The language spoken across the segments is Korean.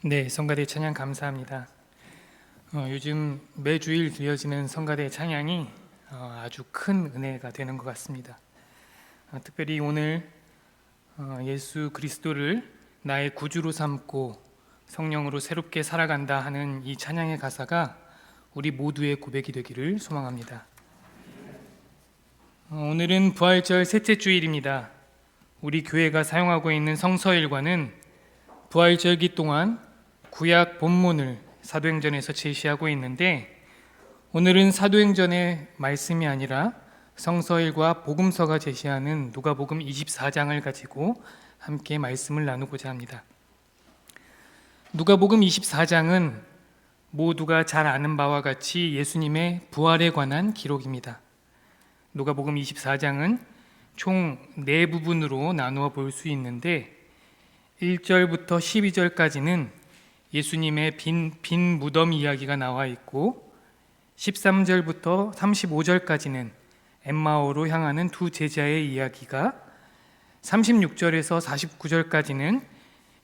네, 성가대 찬양 감사합니다. 요즘 매주일 드려지는 성가대 찬양이 아주 큰 은혜가 되는 것 같습니다. 특별히 오늘 예수 그리스도를 나의 구주로 삼고 성령으로 새롭게 살아간다 하는 이 찬양의 가사가 우리 모두의 고백이 되기를 소망합니다. 오늘은 부활절 셋째 주일입니다. 우리 교회가 사용하고 있는 성서일과는 부활절기 동안 구약 본문을 사도행전에서 제시하고 있는데, 오늘은 사도행전의 말씀이 아니라 성서일과 복음서가 제시하는 누가복음 24장을 가지고 함께 말씀을 나누고자 합니다. 누가복음 24장은 모두가 잘 아는 바와 같이 예수님의 부활에 관한 기록입니다. 누가복음 24장은 총 4부분으로 나누어 볼 수 있는데, 1절부터 12절까지는 예수님의 빈 무덤 이야기가 나와 있고, 13절부터 35절까지는 엠마오로 향하는 두 제자의 이야기가, 36절에서 49절까지는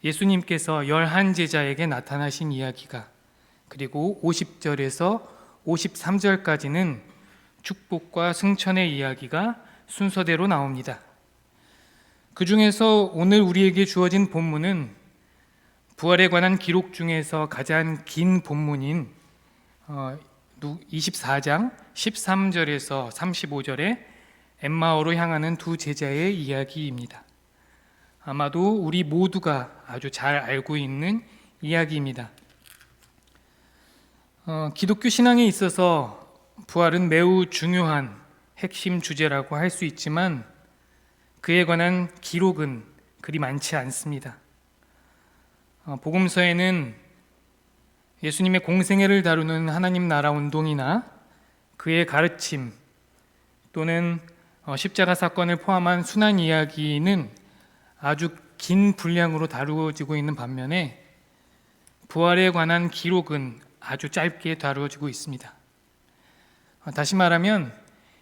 예수님께서 11제자에게 나타나신 이야기가, 그리고 50절에서 53절까지는 축복과 승천의 이야기가 순서대로 나옵니다. 그 중에서 오늘 우리에게 주어진 본문은 부활에 관한 기록 중에서 가장 긴 본문인 24장 13절에서 35절에 엠마오로 향하는 두 제자의 이야기입니다. 아마도 우리 모두가 아주 잘 알고 있는 이야기입니다. 기독교 신앙에 있어서 부활은 매우 중요한 핵심 주제라고 할 수 있지만, 그에 관한 기록은 그리 많지 않습니다. 복음서에는 예수님의 공생애를 다루는 하나님 나라 운동이나 그의 가르침, 또는 십자가 사건을 포함한 순환 이야기는 아주 긴 분량으로 다루어지고 있는 반면에, 부활에 관한 기록은 아주 짧게 다루어지고 있습니다. 다시 말하면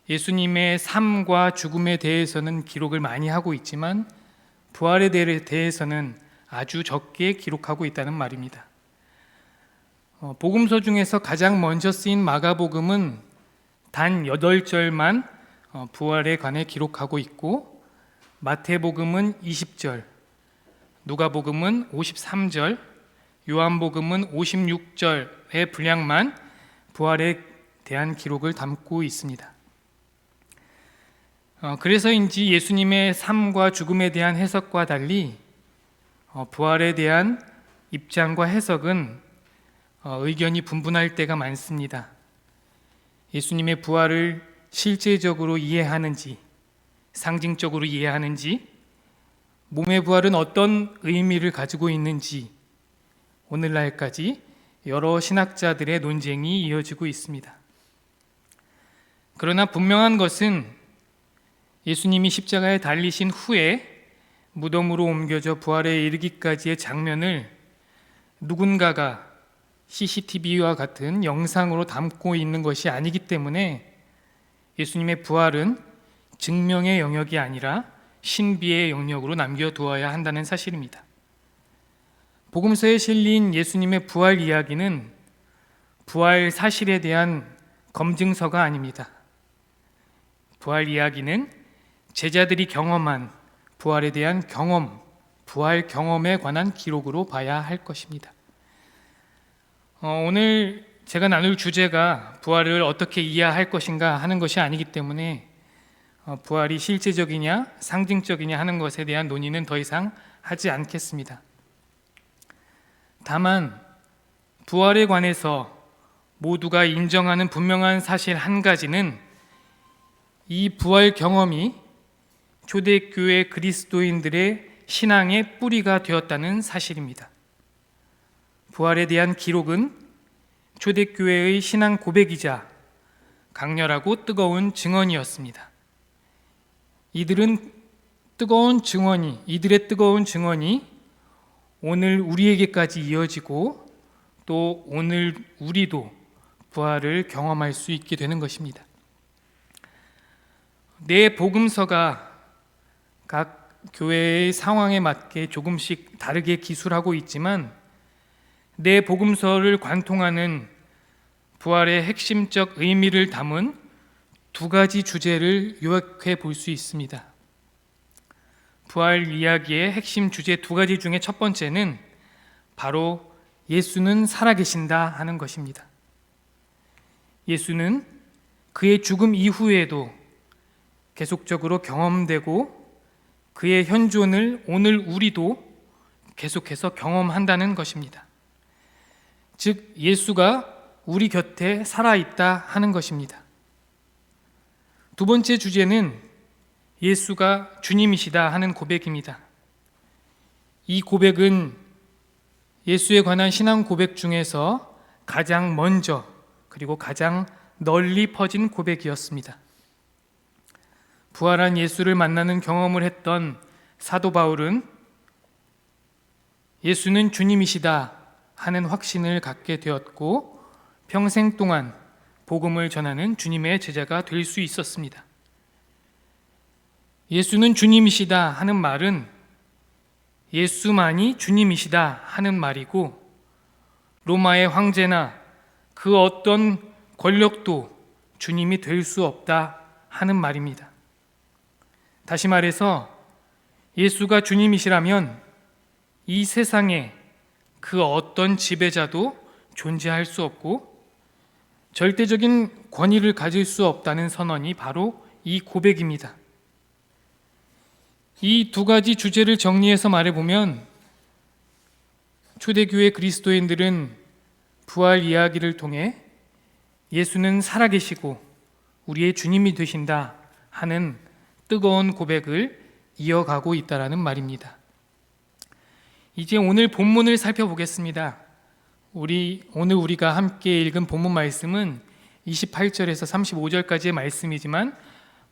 예수님의 삶과 죽음에 대해서는 기록을 많이 하고 있지만, 부활에 대해서는 아주 적게 기록하고 있다는 말입니다. 복음서 중에서 가장 먼저 쓰인 마가복음은 단 8절만 부활에 관해 기록하고 있고, 마태복음은 20절, 누가복음은 53절, 요한복음은 56절의 분량만 부활에 대한 기록을 담고 있습니다. 그래서인지 예수님의 삶과 죽음에 대한 해석과 달리 부활에 대한 입장과 해석은 의견이 분분할 때가 많습니다. 예수님의 부활을 실제적으로 이해하는지, 상징적으로 이해하는지, 몸의 부활은 어떤 의미를 가지고 있는지, 오늘날까지 여러 신학자들의 논쟁이 이어지고 있습니다. 그러나 분명한 것은 예수님이 십자가에 달리신 후에 무덤으로 옮겨져 부활에 이르기까지의 장면을 누군가가 CCTV와 같은 영상으로 담고 있는 것이 아니기 때문에, 예수님의 부활은 증명의 영역이 아니라 신비의 영역으로 남겨두어야 한다는 사실입니다. 복음서에 실린 예수님의 부활 이야기는 부활 사실에 대한 검증서가 아닙니다. 부활 이야기는 제자들이 경험한 부활에 대한 경험, 부활 경험에 관한 기록으로 봐야 할 것입니다. 오늘 제가 나눌 주제가 부활을 어떻게 이해할 것인가 하는 것이 아니기 때문에 부활이 실제적이냐 상징적이냐 하는 것에 대한 논의는 더 이상 하지 않겠습니다. 다만 부활에 관해서 모두가 인정하는 분명한 사실 한 가지는, 이 부활 경험이 초대교회 그리스도인들의 신앙의 뿌리가 되었다는 사실입니다. 부활에 대한 기록은 초대교회의 신앙 고백이자 강렬하고 뜨거운 증언이었습니다. 이들의 뜨거운 증언이 오늘 우리에게까지 이어지고, 또 오늘 우리도 부활을 경험할 수 있게 되는 것입니다. 네 복음서가 각 교회의 상황에 맞게 조금씩 다르게 기술하고 있지만, 내 복음서를 관통하는 부활의 핵심적 의미를 담은 두 가지 주제를 요약해 볼 수 있습니다. 부활 이야기의 핵심 주제 두 가지 중에 첫 번째는 바로 예수는 살아계신다 하는 것입니다. 예수는 그의 죽음 이후에도 계속적으로 경험되고 그의 현존을 오늘 우리도 계속해서 경험한다는 것입니다. 즉 예수가 우리 곁에 살아있다 하는 것입니다. 두 번째 주제는 예수가 주님이시다 하는 고백입니다. 이 고백은 예수에 관한 신앙 고백 중에서 가장 먼저 그리고 가장 널리 퍼진 고백이었습니다. 부활한 예수를 만나는 경험을 했던 사도 바울은 예수는 주님이시다 하는 확신을 갖게 되었고 평생 동안 복음을 전하는 주님의 제자가 될 수 있었습니다. 예수는 주님이시다 하는 말은 예수만이 주님이시다 하는 말이고 로마의 황제나 그 어떤 권력도 주님이 될 수 없다 하는 말입니다. 다시 말해서 예수가 주님이시라면 이 세상에 그 어떤 지배자도 존재할 수 없고 절대적인 권위를 가질 수 없다는 선언이 바로 이 고백입니다. 이 두 가지 주제를 정리해서 말해보면 초대교회 그리스도인들은 부활 이야기를 통해 예수는 살아계시고 우리의 주님이 되신다 하는 뜨거운 고백을 이어가고 있다는 말입니다. 이제 오늘 본문을 살펴보겠습니다. 오늘 우리가 함께 읽은 본문 말씀은 28절에서 35절까지의 말씀이지만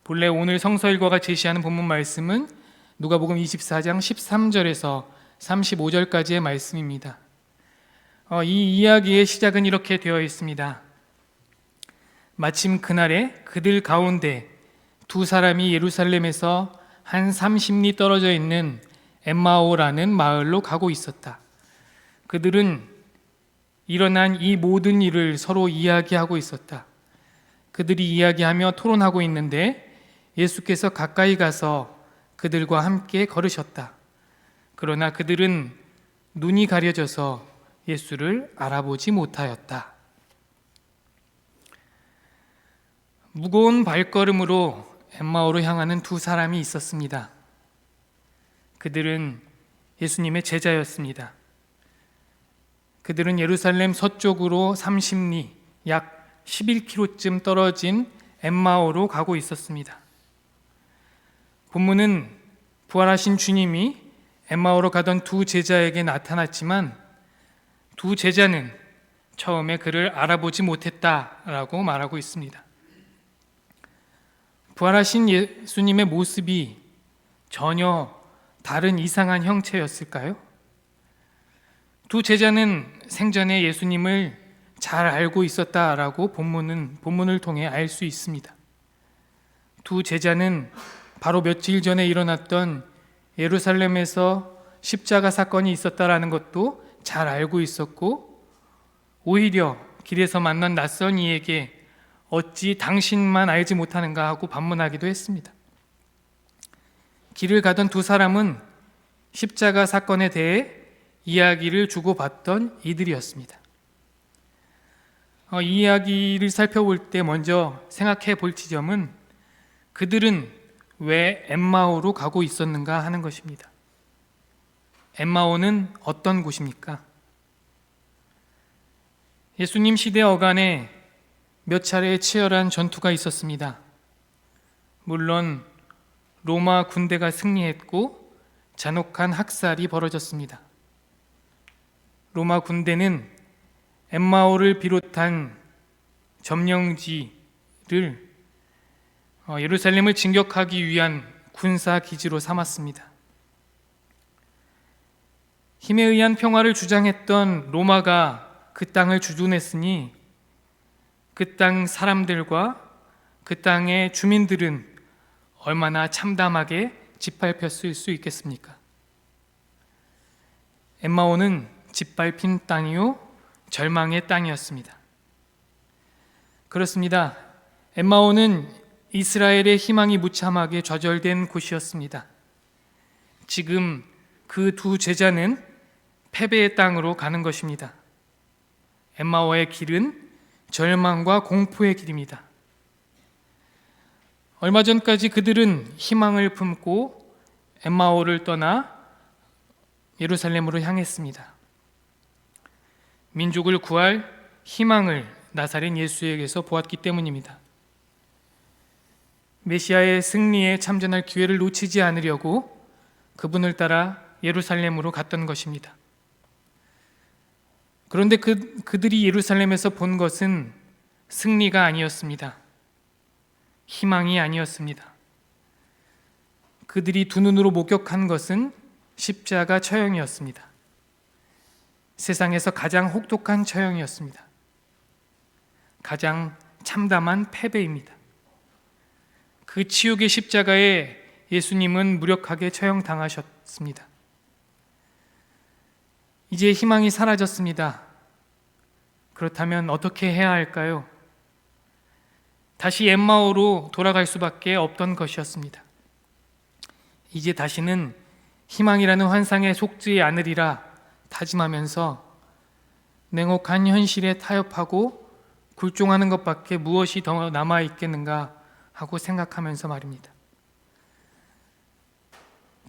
본래 오늘 성서일과가 제시하는 본문 말씀은 누가복음 24장 13절에서 35절까지의 말씀입니다. 이 이야기의 시작은 이렇게 되어 있습니다. 마침 그날에 그들 가운데 두 사람이 예루살렘에서 한 30리 떨어져 있는 엠마오라는 마을로 가고 있었다. 그들은 일어난 이 모든 일을 서로 이야기하고 있었다. 그들이 이야기하며 토론하고 있는데 예수께서 가까이 가서 그들과 함께 걸으셨다. 그러나 그들은 눈이 가려져서 예수를 알아보지 못하였다. 무거운 발걸음으로 엠마오로 향하는 두 사람이 있었습니다. 그들은 예수님의 제자였습니다. 그들은 예루살렘 서쪽으로 30리, 약 11km쯤 떨어진 엠마오로 가고 있었습니다. 본문은 부활하신 주님이 엠마오로 가던 두 제자에게 나타났지만 두 제자는 처음에 그를 알아보지 못했다라고 말하고 있습니다. 부활하신 예수님의 모습이 전혀 다른 이상한 형체였을까요? 두 제자는 생전에 예수님을 잘 알고 있었다라고 본문을 통해 알 수 있습니다. 두 제자는 바로 며칠 전에 일어났던 예루살렘에서 십자가 사건이 있었다라는 것도 잘 알고 있었고 오히려 길에서 만난 낯선 이에게 어찌 당신만 알지 못하는가 하고 반문하기도 했습니다. 길을 가던 두 사람은 십자가 사건에 대해 이야기를 주고받던 이들이었습니다. 이 이야기를 살펴볼 때 먼저 생각해 볼 지점은 그들은 왜 엠마오로 가고 있었는가 하는 것입니다. 엠마오는 어떤 곳입니까? 예수님 시대 어간에 몇 차례의 치열한 전투가 있었습니다. 물론 로마 군대가 승리했고 잔혹한 학살이 벌어졌습니다. 로마 군대는 엠마오를 비롯한 점령지를 예루살렘을 진격하기 위한 군사 기지로 삼았습니다. 힘에 의한 평화를 주장했던 로마가 그 땅을 주둔했으니 그 땅 사람들과 그 땅의 주민들은 얼마나 참담하게 짓밟혔을 수 있겠습니까? 엠마오는 짓밟힌 땅이요 절망의 땅이었습니다. 그렇습니다. 엠마오는 이스라엘의 희망이 무참하게 좌절된 곳이었습니다. 지금 그 두 제자는 패배의 땅으로 가는 것입니다. 엠마오의 길은 절망과 공포의 길입니다. 얼마 전까지 그들은 희망을 품고 엠마오를 떠나 예루살렘으로 향했습니다. 민족을 구할 희망을 나사렛 예수에게서 보았기 때문입니다. 메시아의 승리에 참전할 기회를 놓치지 않으려고 그분을 따라 예루살렘으로 갔던 것입니다. 그런데 그들이 예루살렘에서 본 것은 승리가 아니었습니다. 희망이 아니었습니다. 그들이 두 눈으로 목격한 것은 십자가 처형이었습니다. 세상에서 가장 혹독한 처형이었습니다. 가장 참담한 패배입니다. 그 치욕의 십자가에 예수님은 무력하게 처형당하셨습니다. 이제 희망이 사라졌습니다. 그렇다면 어떻게 해야 할까요? 다시 엠마오로 돌아갈 수밖에 없던 것이었습니다. 이제 다시는 희망이라는 환상에 속지 않으리라 다짐하면서 냉혹한 현실에 타협하고 굴종하는 것밖에 무엇이 더 남아있겠는가 하고 생각하면서 말입니다.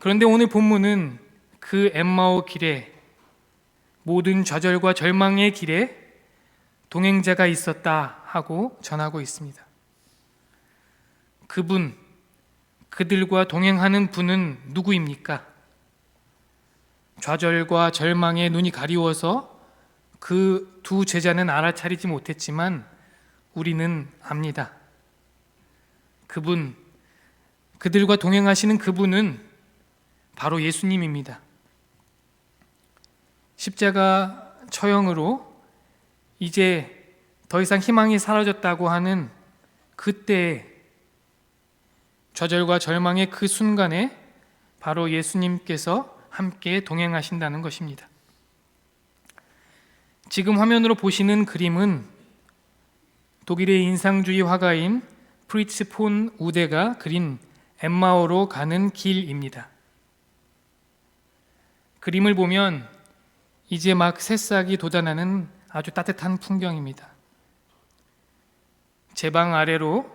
그런데 오늘 본문은 그 엠마오 길에, 모든 좌절과 절망의 길에 동행자가 있었다 하고 전하고 있습니다. 그분, 그들과 동행하는 분은 누구입니까? 좌절과 절망에 눈이 가리워서 그 두 제자는 알아차리지 못했지만 우리는 압니다. 그분, 그들과 동행하시는 그분은 바로 예수님입니다. 십자가 처형으로 이제 더 이상 희망이 사라졌다고 하는 그때 좌절과 절망의 그 순간에 바로 예수님께서 함께 동행하신다는 것입니다. 지금 화면으로 보시는 그림은 독일의 인상주의 화가인 프리츠 폰 우데가 그린 엠마오로 가는 길입니다. 그림을 보면 이제 막 새싹이 돋아나는 아주 따뜻한 풍경입니다. 제방 아래로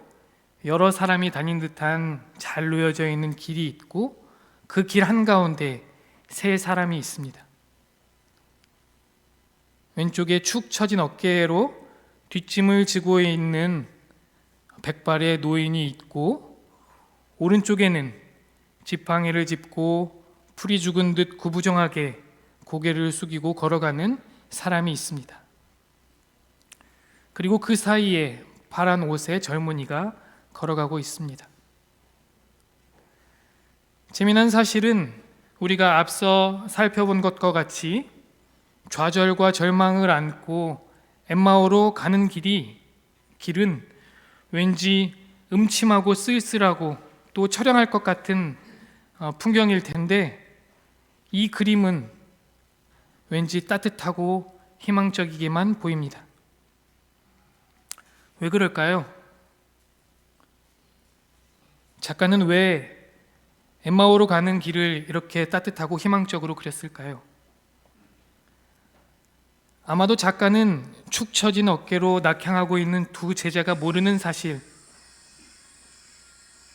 여러 사람이 다닌 듯한 잘 놓여져 있는 길이 있고 그 길 한가운데 세 사람이 있습니다. 왼쪽에 축 처진 어깨로 뒷짐을 지고 있는 백발의 노인이 있고 오른쪽에는 지팡이를 짚고 풀이 죽은 듯 구부정하게 고개를 숙이고 걸어가는 사람이 있습니다. 그리고 그 사이에 파란 옷의 젊은이가 걸어가고 있습니다. 재미난 사실은 우리가 앞서 살펴본 것과 같이 좌절과 절망을 안고 엠마오로 가는 길은 왠지 음침하고 쓸쓸하고 또 처량할 것 같은 풍경일 텐데 이 그림은 왠지 따뜻하고 희망적이게만 보입니다. 왜 그럴까요? 작가는 왜 엠마오로 가는 길을 이렇게 따뜻하고 희망적으로 그렸을까요? 아마도 작가는 축 처진 어깨로 낙향하고 있는 두 제자가 모르는 사실,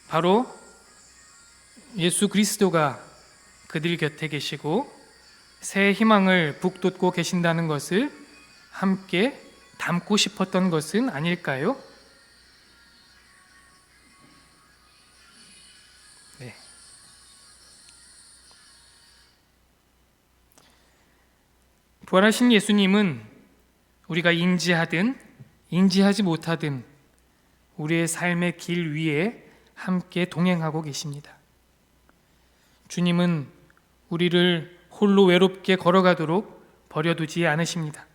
바로 예수 그리스도가 그들 곁에 계시고 새 희망을 북돋고 계신다는 것을 함께 담고 싶었던 것은 아닐까요? 네. 부활하신 예수님은 우리가 인지하든 인지하지 못하든 우리의 삶의 길 위에 함께 동행하고 계십니다. 주님은 우리를 홀로 외롭게 걸어가도록 버려두지 않으십니다.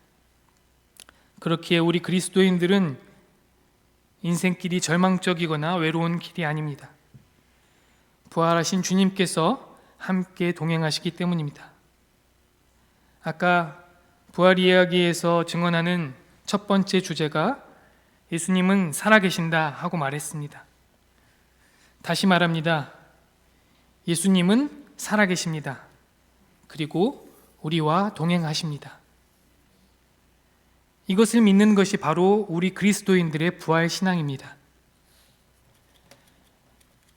그렇기에 우리 그리스도인들은 인생길이 절망적이거나 외로운 길이 아닙니다. 부활하신 주님께서 함께 동행하시기 때문입니다. 아까 부활 이야기에서 증언하는 첫 번째 주제가 예수님은 살아계신다 하고 말했습니다. 다시 말합니다. 예수님은 살아계십니다. 그리고 우리와 동행하십니다. 이것을 믿는 것이 바로 우리 그리스도인들의 부활 신앙입니다.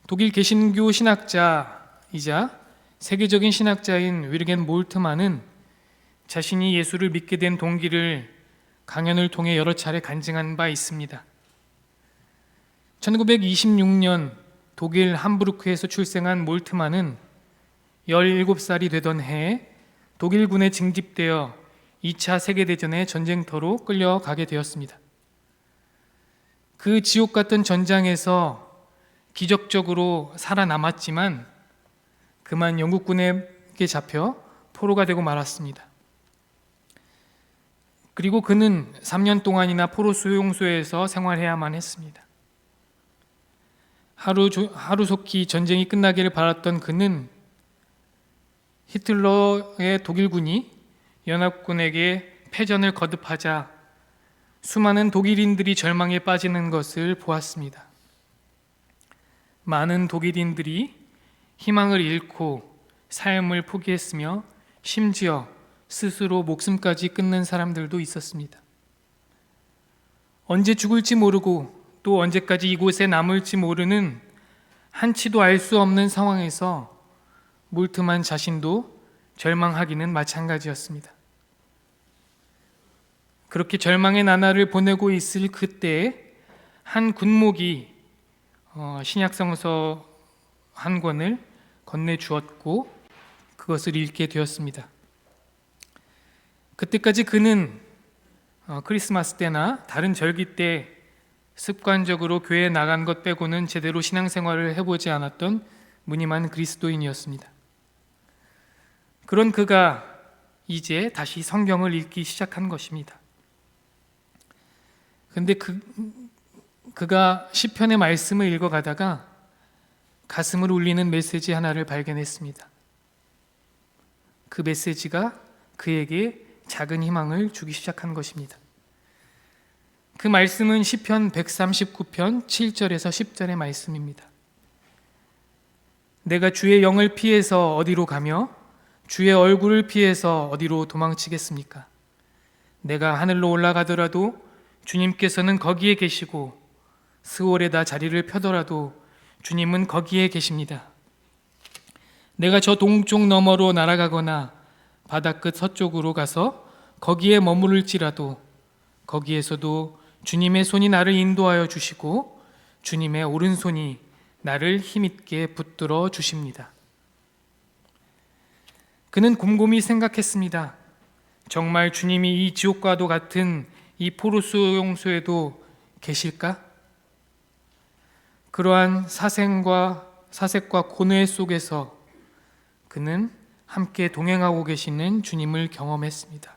독일 개신교 신학자이자 세계적인 신학자인 위르겐 몰트만은 자신이 예수를 믿게 된 동기를 강연을 통해 여러 차례 간증한 바 있습니다. 1926년 독일 함부르크에서 출생한 몰트만은 17살이 되던 해에 독일군에 징집되어 2차 세계대전의 전쟁터로 끌려가게 되었습니다. 그 지옥 같은 전장에서 기적적으로 살아남았지만 그만 영국군에게 잡혀 포로가 되고 말았습니다. 그리고 그는 3년 동안이나 포로 수용소에서 생활해야만 했습니다. 하루속히 전쟁이 끝나기를 바랐던 그는 히틀러의 독일군이 연합군에게 패전을 거듭하자 수많은 독일인들이 절망에 빠지는 것을 보았습니다. 많은 독일인들이 희망을 잃고 삶을 포기했으며 심지어 스스로 목숨까지 끊는 사람들도 있었습니다. 언제 죽을지 모르고 또 언제까지 이곳에 남을지 모르는 한치도 알 수 없는 상황에서 몰트만 자신도 절망하기는 마찬가지였습니다. 그렇게 절망의 나날을 보내고 있을 그때에 한 군목이 신약성서 한 권을 건네주었고 그것을 읽게 되었습니다. 그때까지 그는 크리스마스 때나 다른 절기 때 습관적으로 교회에 나간 것 빼고는 제대로 신앙생활을 해보지 않았던 무늬만 그리스도인이었습니다. 그런 그가 이제 다시 성경을 읽기 시작한 것입니다. 그런데 그가 시편의 말씀을 읽어가다가 가슴을 울리는 메시지 하나를 발견했습니다. 그 메시지가 그에게 작은 희망을 주기 시작한 것입니다. 그 말씀은 시편 139편 7절에서 10절의 말씀입니다. 내가 주의 영을 피해서 어디로 가며 주의 얼굴을 피해서 어디로 도망치겠습니까? 내가 하늘로 올라가더라도 주님께서는 거기에 계시고 스올에다 자리를 펴더라도 주님은 거기에 계십니다. 내가 저 동쪽 너머로 날아가거나 바다끝 서쪽으로 가서 거기에 머무를지라도 거기에서도 주님의 손이 나를 인도하여 주시고 주님의 오른손이 나를 힘있게 붙들어 주십니다. 그는 곰곰이 생각했습니다. 정말 주님이 이 지옥과도 같은 이 포로 수용소에도 계실까? 그러한 사색과 고뇌 속에서 그는 함께 동행하고 계시는 주님을 경험했습니다.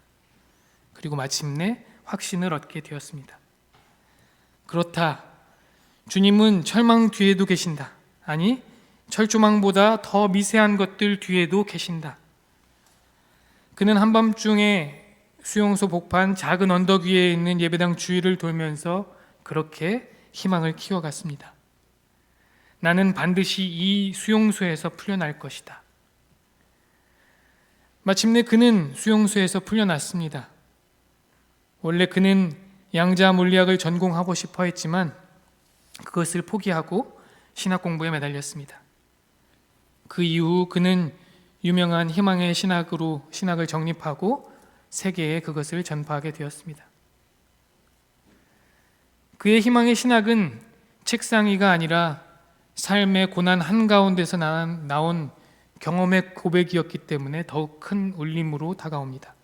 그리고 마침내 확신을 얻게 되었습니다. 그렇다. 주님은 철망 뒤에도 계신다. 아니, 철조망보다 더 미세한 것들 뒤에도 계신다. 그는 한밤중에 수용소 복판 작은 언덕 위에 있는 예배당 주위를 돌면서 그렇게 희망을 키워갔습니다. 나는 반드시 이 수용소에서 풀려날 것이다. 마침내 그는 수용소에서 풀려났습니다. 원래 그는 양자 물리학을 전공하고 싶어 했지만 그것을 포기하고 신학 공부에 매달렸습니다. 그 이후 그는 유명한 희망의 신학을 정립하고 세계에 그것을 전파하게 되었습니다. 그의 희망의 신학은 책상 위가 아니라 삶의 고난 한가운데서 나온 경험의 고백이었기 때문에 더욱 큰 울림으로 다가옵니다.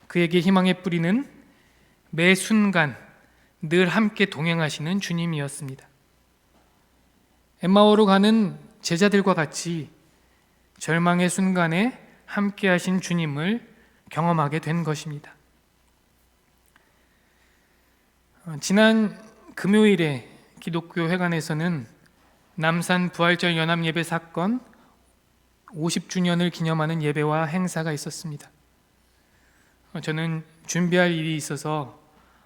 그에게 희망의 뿌리는 매 순간 늘 함께 동행하시는 주님이었습니다. 엠마오로 가는 제자들과 같이 절망의 순간에 함께 하신 주님을 경험하게 된 것입니다. 지난 금요일에 기독교 회관에서는 남산 부활절 연합예배 사건 50주년을 기념하는 예배와 행사가 있었습니다. 저는 준비할 일이 있어서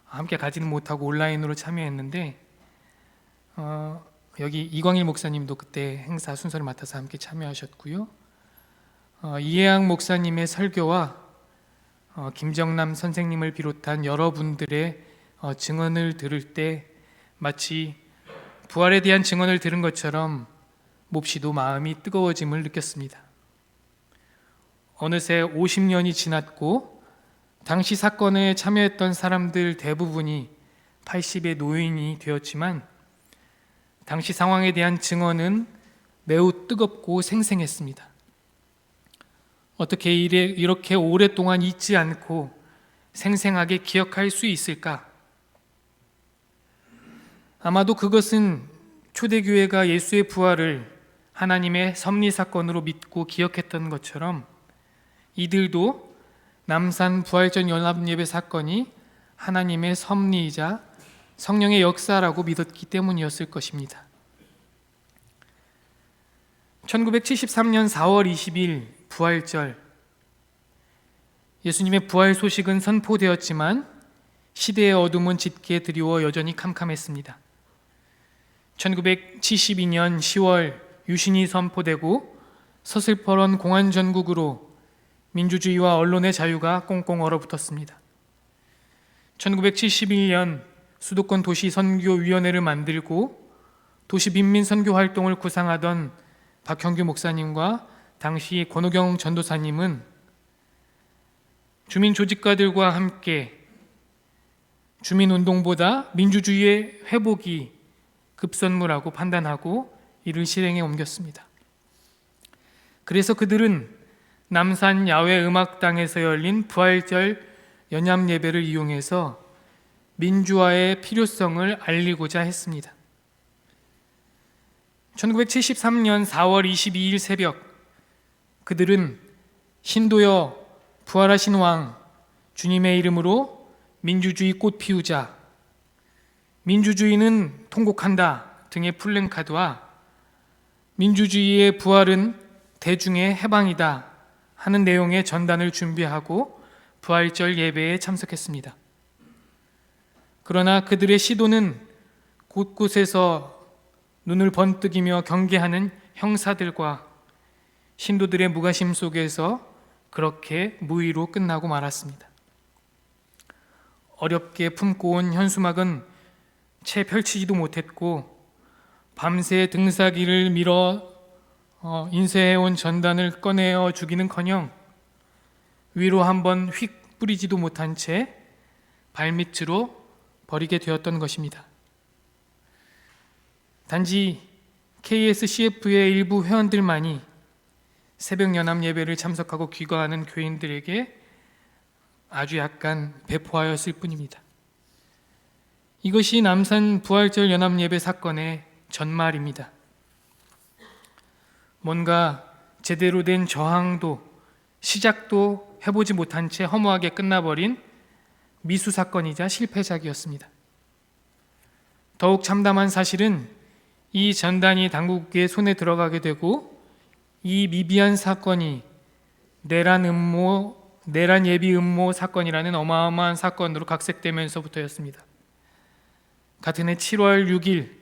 함께 가지는 못하고 온라인으로 참여했는데 여기 이광일 목사님도 그때 행사 순서를 맡아서 함께 참여하셨고요. 이해학 목사님의 설교와 김정남 선생님을 비롯한 여러분들의 증언을 들을 때 마치 부활에 대한 증언을 들은 것처럼 몹시도 마음이 뜨거워짐을 느꼈습니다. 어느새 50년이 지났고 당시 사건에 참여했던 사람들 대부분이 80의 노인이 되었지만 당시 상황에 대한 증언은 매우 뜨겁고 생생했습니다. 어떻게 이렇게 오랫동안 잊지 않고 생생하게 기억할 수 있을까? 아마도 그것은 초대교회가 예수의 부활을 하나님의 섭리 사건으로 믿고 기억했던 것처럼 이들도 남산 부활절 연합예배 사건이 하나님의 섭리이자 성령의 역사라고 믿었기 때문이었을 것입니다. 1973년 4월 20일 부활절, 예수님의 부활 소식은 선포되었지만 시대의 어둠은 짙게 드리워 여전히 캄캄했습니다. 1972년 10월 유신이 선포되고 서슬퍼런 공안 전국으로 민주주의와 언론의 자유가 꽁꽁 얼어붙었습니다. 1971년 수도권 도시 선교위원회를 만들고 도시 빈민 선교 활동을 구상하던 박형규 목사님과 당시 권호경 전도사님은 주민 조직가들과 함께 주민운동보다 민주주의의 회복이 급선무라고 판단하고 이를 실행에 옮겼습니다. 그래서 그들은 남산 야외 음악당에서 열린 부활절 연합 예배를 이용해서 민주화의 필요성을 알리고자 했습니다. 1973년 4월 22일 새벽, 그들은 신도여 부활하신 왕 주님의 이름으로 민주주의 꽃 피우자, 민주주의는 통곡한다 등의 플랜카드와 민주주의의 부활은 대중의 해방이다 하는 내용의 전단을 준비하고 부활절 예배에 참석했습니다. 그러나 그들의 시도는 곳곳에서 눈을 번뜩이며 경계하는 형사들과 신도들의 무관심 속에서 그렇게 무의로 끝나고 말았습니다. 어렵게 품고 온 현수막은 채 펼치지도 못했고 밤새 등사기를 밀어 인쇄해온 전단을 꺼내어 주기는커녕 위로 한번 휙 뿌리지도 못한 채 발밑으로 버리게 되었던 것입니다. 단지 KSCF의 일부 회원들만이 새벽 연합 예배를 참석하고 귀가하는 교인들에게 아주 약간 배포하였을 뿐입니다. 이것이 남산 부활절 연합 예배 사건의 전말입니다. 뭔가 제대로 된 저항도 시작도 해보지 못한 채 허무하게 끝나버린 미수 사건이자 실패작이었습니다. 더욱 참담한 사실은 이 전단이 당국의 손에 들어가게 되고 이 미비한 사건이 내란 예비 음모 사건이라는 어마어마한 사건으로 각색되면서부터였습니다. 같은 해 7월 6일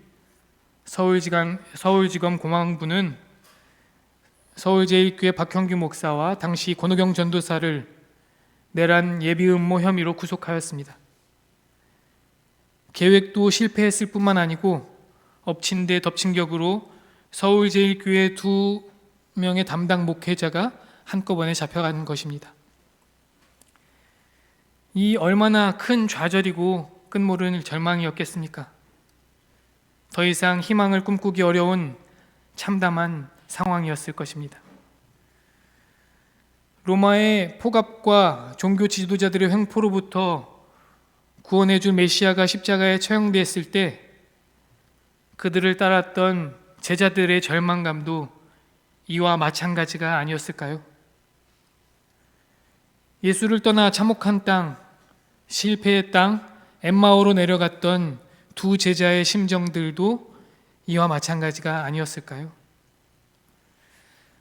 서울지검 공안부는 서울제일교회 박형규 목사와 당시 권호경 전도사를 내란 예비 음모 혐의로 구속하였습니다. 계획도 실패했을 뿐만 아니고 엎친 데 덮친 격으로 서울제일교회 2명의 담당 목회자가 한꺼번에 잡혀간 것입니다. 이 얼마나 큰 좌절이고 끝모를 절망이었겠습니까? 더 이상 희망을 꿈꾸기 어려운 참담한 상황이었을 것입니다. 로마의 포갑과 종교 지도자들의 횡포로부터 구원해줄 메시아가 십자가에 처형됐을 때 그들을 따랐던 제자들의 절망감도 이와 마찬가지가 아니었을까요? 예수를 떠나 참혹한 땅, 실패의 땅, 엠마오로 내려갔던 두 제자의 심정들도 이와 마찬가지가 아니었을까요?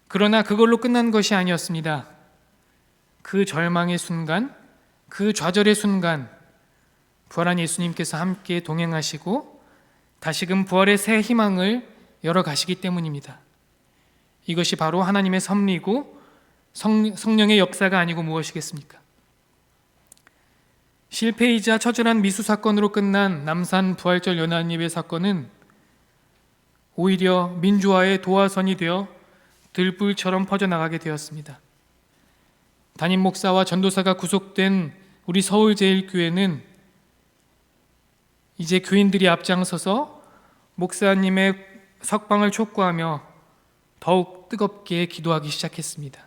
그러나 그걸로 끝난 것이 아니었습니다. 그 절망의 순간 그 좌절의 순간 부활한 예수님께서 함께 동행하시고 다시금 부활의 새 희망을 열어가시기 때문입니다. 이것이 바로 하나님의 섭리고 성령의 역사가 아니고 무엇이겠습니까? 실패이자 처절한 미수 사건으로 끝난 남산 부활절 연합예배 사건은 오히려 민주화의 도화선이 되어 들불처럼 퍼져나가게 되었습니다. 담임 목사와 전도사가 구속된 우리 서울제일교회는 이제 교인들이 앞장서서 목사님의 석방을 촉구하며 더욱 뜨겁게 기도하기 시작했습니다.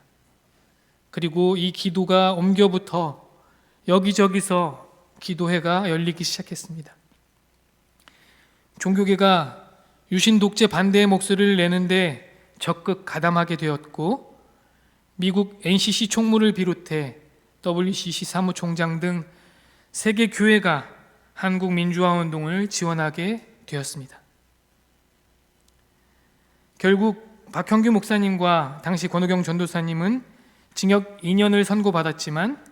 그리고 이 기도가 옮겨붙어 여기저기서 기도회가 열리기 시작했습니다. 종교계가 유신 독재 반대의 목소리를 내는데 적극 가담하게 되었고, 미국 NCC 총무를 비롯해 WCC 사무총장 등 세계 교회가 한국 민주화 운동을 지원하게 되었습니다. 결국 박형규 목사님과 당시 권호경 전도사님은 징역 2년을 선고받았지만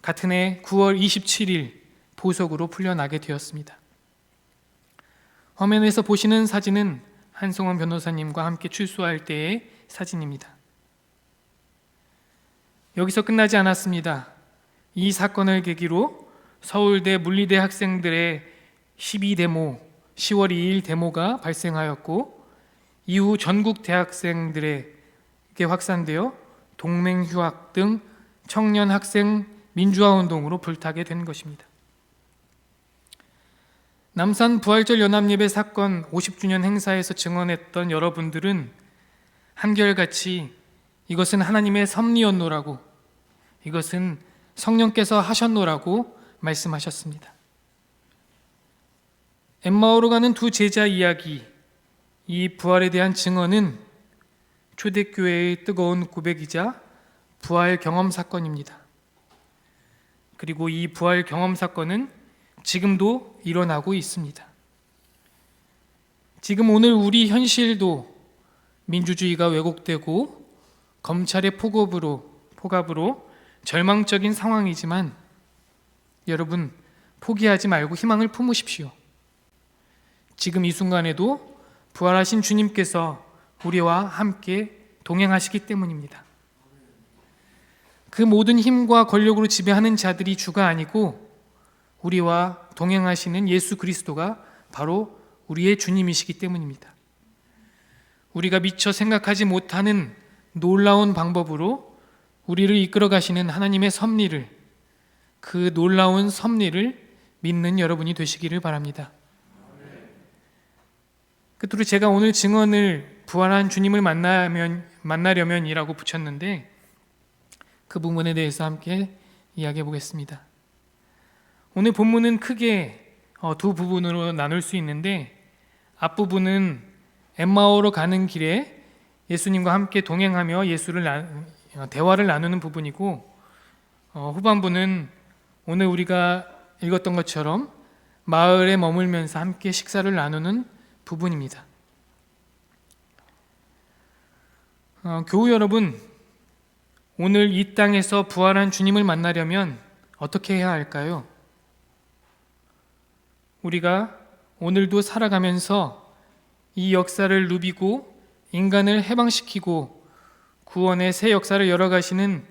같은 해 9월 27일 보석으로 풀려나게 되었습니다. 화면에서 보시는 사진은 한성원 변호사님과 함께 출소할 때의 사진입니다. 여기서 끝나지 않았습니다. 이 사건을 계기로 서울대 물리대 학생들의 12데모, 10월 2일 데모가 발생하였고, 이후 전국 대학생들에게 확산되어 동맹휴학 등 청년 학생 민주화 운동으로 불타게 된 것입니다. 남산 부활절 연합예배 사건 50주년 행사에서 증언했던 여러분들은 한결같이 이것은 하나님의 섭리였노라고, 이것은 성령께서 하셨노라고 말씀하셨습니다. 엠마오로 가는 두 제자 이야기, 이 부활에 대한 증언은 초대교회의 뜨거운 고백이자 부활 경험 사건입니다. 그리고 이 부활 경험 사건은 지금도 일어나고 있습니다. 지금 오늘 우리 현실도 민주주의가 왜곡되고 검찰의 폭압으로 절망적인 상황이지만, 여러분 포기하지 말고 희망을 품으십시오. 지금 이 순간에도 부활하신 주님께서 우리와 함께 동행하시기 때문입니다. 그 모든 힘과 권력으로 지배하는 자들이 주가 아니고 우리와 동행하시는 예수 그리스도가 바로 우리의 주님이시기 때문입니다. 우리가 미처 생각하지 못하는 놀라운 방법으로 우리를 이끌어 가시는 하나님의 섭리를, 그 놀라운 섭리를 믿는 여러분이 되시기를 바랍니다. 끝으로 제가 오늘 증언을 부활한 주님을 만나려면이라고 붙였는데, 그 부분에 대해서 함께 이야기해 보겠습니다. 오늘 본문은 크게 두 부분으로 나눌 수 있는데, 앞부분은 엠마오로 가는 길에 예수님과 함께 동행하며 대화를 나누는 부분이고, 후반부는 오늘 우리가 읽었던 것처럼 마을에 머물면서 함께 식사를 나누는 부분입니다. 교우 여러분, 오늘 이 땅에서 부활한 주님을 만나려면 어떻게 해야 할까요? 우리가 오늘도 살아가면서 이 역사를 누비고 인간을 해방시키고 구원의 새 역사를 열어가시는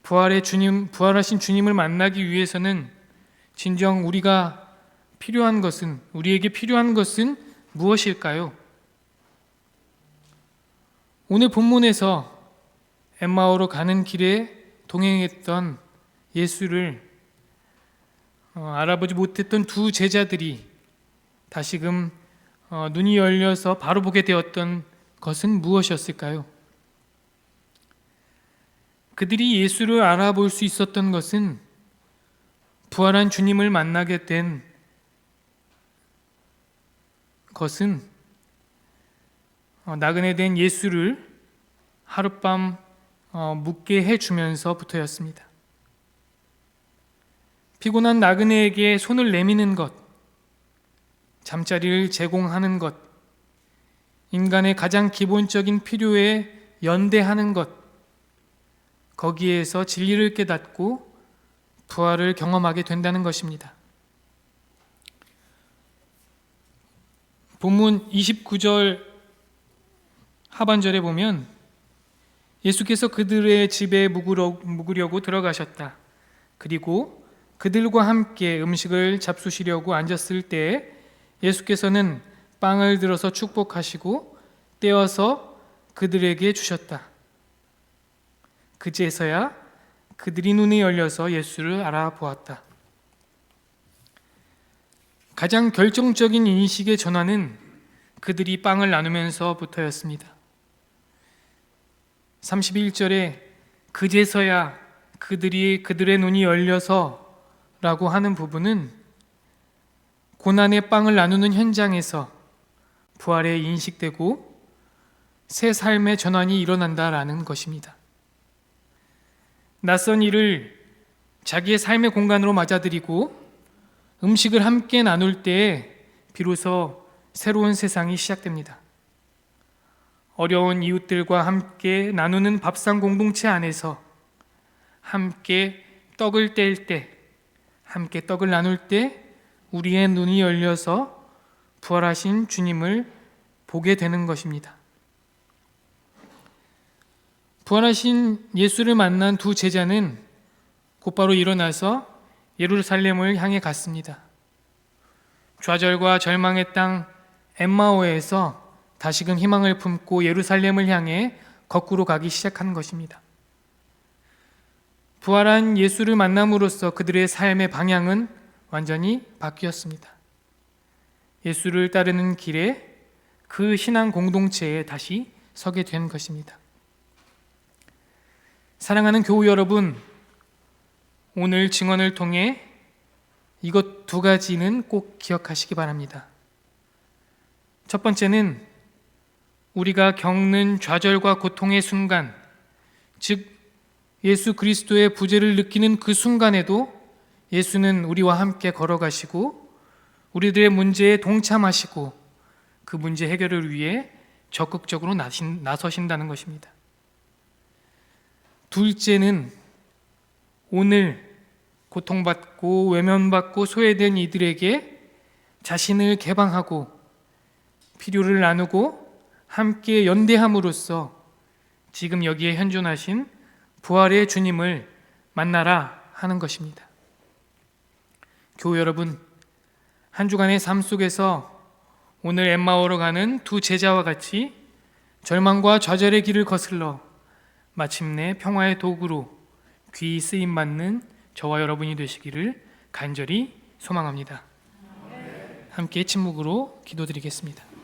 부활하신 주님을 만나기 위해서는 진정 우리에게 필요한 것은 무엇일까요? 오늘 본문에서 엠마오로 가는 길에 동행했던 예수를 알아보지 못했던 두 제자들이 다시금 눈이 열려서 바로 보게 되었던 것은 무엇이었을까요? 그들이 예수를 알아볼 수 있었던 것은 부활한 주님을 만나게 된 것은 나그네 된 예수를 하룻밤 묵게 해주면서부터였습니다. 피곤한 나그네에게 손을 내미는 것, 잠자리를 제공하는 것, 인간의 가장 기본적인 필요에 연대하는 것, 거기에서 진리를 깨닫고 부활을 경험하게 된다는 것입니다. 본문 29절 하반절에 보면 예수께서 그들의 집에 묵으려고 들어가셨다. 그리고 그들과 함께 음식을 잡수시려고 앉았을 때 예수께서는 빵을 들어서 축복하시고 떼어서 그들에게 주셨다. 그제서야 그들이 눈이 열려서 예수를 알아보았다. 가장 결정적인 인식의 전환은 그들이 빵을 나누면서부터였습니다. 31절에 그제서야 그들의 눈이 열려서 라고 하는 부분은 고난의 빵을 나누는 현장에서 부활에 인식되고 새 삶의 전환이 일어난다라는 것입니다. 낯선 이를 자기의 삶의 공간으로 맞아들이고 음식을 함께 나눌 때에 비로소 새로운 세상이 시작됩니다. 어려운 이웃들과 함께 나누는 밥상 공동체 안에서 함께 떡을 뗄 때, 함께 떡을 나눌 때 우리의 눈이 열려서 부활하신 주님을 보게 되는 것입니다. 부활하신 예수를 만난 두 제자는 곧바로 일어나서 예루살렘을 향해 갔습니다. 좌절과 절망의 땅 엠마오에서 다시금 희망을 품고 예루살렘을 향해 거꾸로 가기 시작한 것입니다. 부활한 예수를 만남으로써 그들의 삶의 방향은 완전히 바뀌었습니다. 예수를 따르는 길에 그 신앙 공동체에 다시 서게 된 것입니다. 사랑하는 교우 여러분, 오늘 증언을 통해 이것 두 가지는 꼭 기억하시기 바랍니다. 첫 번째는 우리가 겪는 좌절과 고통의 순간, 즉 예수 그리스도의 부재를 느끼는 그 순간에도 예수는 우리와 함께 걸어가시고 우리들의 문제에 동참하시고 그 문제 해결을 위해 적극적으로 나서신다는 것입니다. 둘째는 오늘 고통받고 외면받고 소외된 이들에게 자신을 개방하고 필요를 나누고 함께 연대함으로써 지금 여기에 현존하신 부활의 주님을 만나라 하는 것입니다. 교우 여러분, 한 주간의 삶 속에서 오늘 엠마오로 가는 두 제자와 같이 절망과 좌절의 길을 거슬러 마침내 평화의 도구로 귀히 쓰임받는 저와 여러분이 되시기를 간절히 소망합니다. 함께 침묵으로 기도드리겠습니다.